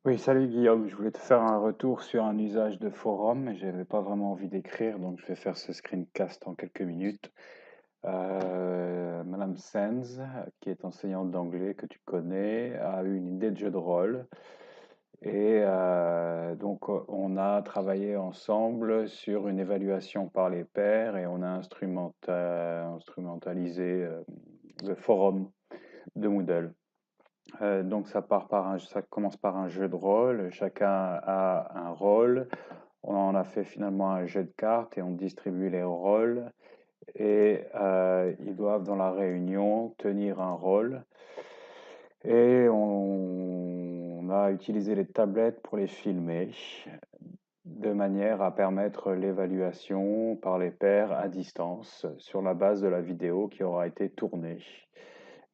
Oui, salut Guillaume, je voulais te faire un retour sur un usage de forum, mais j'avais pas vraiment envie d'écrire, donc je vais faire ce screencast en quelques minutes. Madame Sands, qui est enseignante d'anglais que tu connais, a eu une idée de jeu de rôle et donc on a travaillé ensemble sur une évaluation par les pairs et on a instrumentalisé le forum de Moodle. Donc ça commence par un jeu de rôle. Chacun a un rôle. On en a fait finalement un jeu de cartes et on distribue les rôles. Et ils doivent dans la réunion tenir un rôle. Et on a utilisé les tablettes pour les filmer de manière à permettre l'évaluation par les pairs à distance sur la base de la vidéo qui aura été tournée.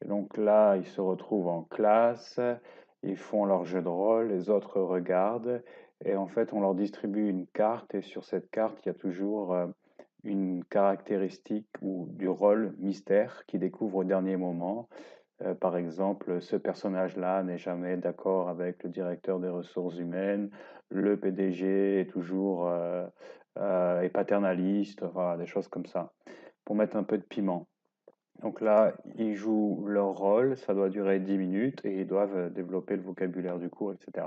Et donc là, ils se retrouvent en classe, ils font leur jeu de rôle, les autres regardent, et en fait, on leur distribue une carte, et sur cette carte, il y a toujours une caractéristique ou du rôle mystère qu'ils découvrent au dernier moment. Par exemple, ce personnage-là n'est jamais d'accord avec le directeur des ressources humaines, le PDG est toujours est paternaliste, voilà, des choses comme ça, pour mettre un peu de piment. Donc là, ils jouent leur rôle, ça doit durer 10 minutes et ils doivent développer le vocabulaire du cours, etc.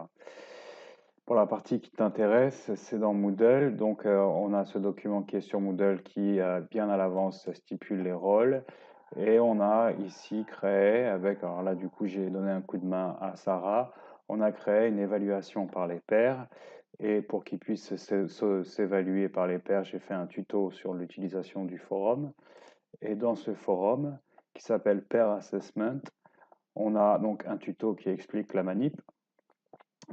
Pour la partie qui t'intéresse, c'est dans Moodle. Donc on a ce document qui est sur Moodle qui, bien à l'avance, stipule les rôles. Et on a ici créé avec, alors là du coup j'ai donné un coup de main à Sarah, on a créé une évaluation par les pairs. Et pour qu'ils puissent s'évaluer par les pairs, j'ai fait un tuto sur l'utilisation du forum. Et dans ce forum, qui s'appelle Pair Assessment, on a donc un tuto qui explique la manip.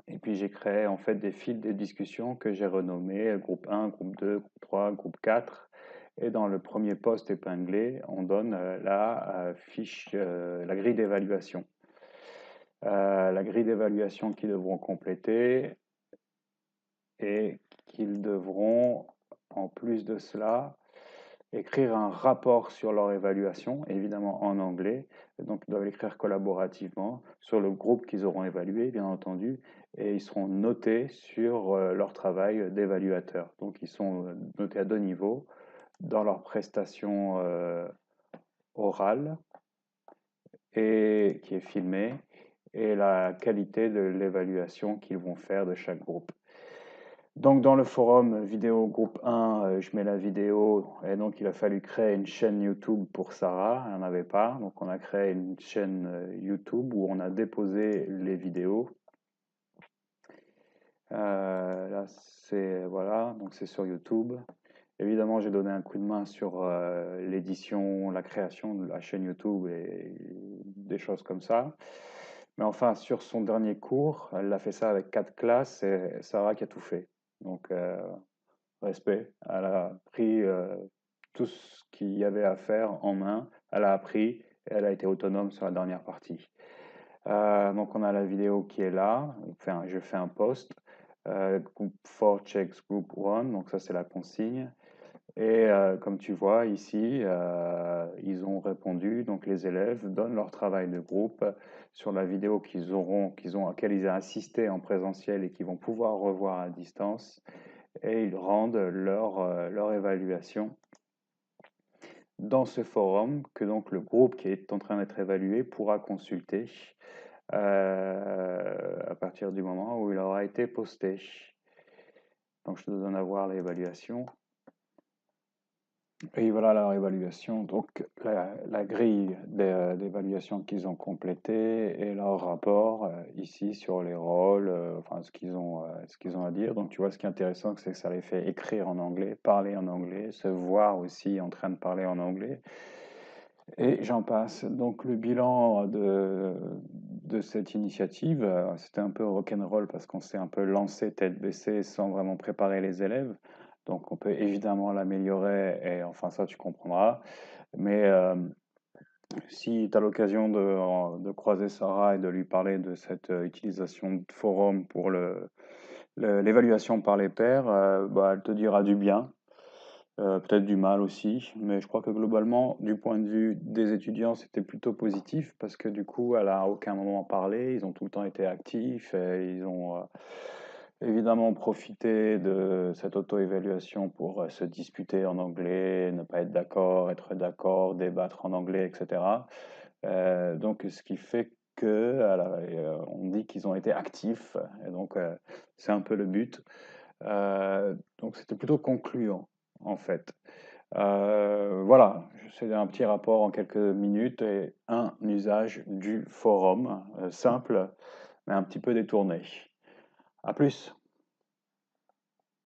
Et puis j'ai créé en fait des fils de discussion que j'ai renommés groupe 1, groupe 2, groupe 3, groupe 4. Et dans le premier post épinglé, on donne la fiche, la grille d'évaluation. La grille d'évaluation qu'ils devront compléter et qu'ils devront, en plus de cela, écrire un rapport sur leur évaluation, évidemment en anglais. Donc, ils doivent l'écrire collaborativement sur le groupe qu'ils auront évalué, bien entendu, et ils seront notés sur leur travail d'évaluateur. Donc, ils sont notés à deux niveaux, dans leur prestation orale, et qui est filmée, et la qualité de l'évaluation qu'ils vont faire de chaque groupe. Donc dans le forum vidéo groupe 1, je mets la vidéo et donc il a fallu créer une chaîne YouTube pour Sarah, elle n'en avait pas. Donc on a créé une chaîne YouTube où on a déposé les vidéos. Là c'est voilà, donc c'est sur YouTube. Évidemment, j'ai donné un coup de main sur l'édition, la création de la chaîne YouTube et des choses comme ça. Mais enfin, sur son dernier cours, elle a fait ça avec 4 classes et Sarah qui a tout fait. Donc, respect. Elle a pris tout ce qu'il y avait à faire en main. Elle a appris et elle a été autonome sur la dernière partie. Donc, on a la vidéo qui est là. Enfin, je fais un post. Group 4 checks group 1. Donc, ça, c'est la consigne. Et comme tu vois ici, ils ont répondu. Donc, les élèves donnent leur travail de groupe sur la vidéo à laquelle ils ont assisté en présentiel et qu'ils vont pouvoir revoir à distance et ils rendent leur évaluation dans ce forum que donc le groupe qui est en train d'être évalué pourra consulter à partir du moment où il aura été posté. Donc je te donne à voir l'évaluation. Et voilà leur évaluation, donc la grille d'évaluation qu'ils ont complétée et leur rapport ici sur les rôles, enfin ce qu'ils ont à dire. Donc tu vois, ce qui est intéressant, c'est que ça les fait écrire en anglais, parler en anglais, se voir aussi en train de parler en anglais. Et j'en passe. Donc le bilan de cette initiative, c'était un peu rock'n'roll parce qu'on s'est un peu lancé tête baissée sans vraiment préparer les élèves. Donc on peut évidemment l'améliorer et enfin ça tu comprendras. Mais si tu as l'occasion de croiser Sarah et de lui parler de cette utilisation de forum pour l'évaluation par les pairs, bah, elle te dira du bien. peut-être du mal aussi, mais je crois que globalement, du point de vue des étudiants, c'était plutôt positif parce que du coup, elle a à aucun moment parlé, ils ont tout le temps été actifs, et ils ont évidemment profité de cette auto-évaluation pour se disputer en anglais, ne pas être d'accord, être d'accord, débattre en anglais, etc. Donc, ce qui fait que, on dit qu'ils ont été actifs, et donc c'est un peu le but. Donc, c'était plutôt concluant, en fait. Voilà, c'est un petit rapport en quelques minutes et un usage du forum, simple, mais un petit peu détourné. À plus.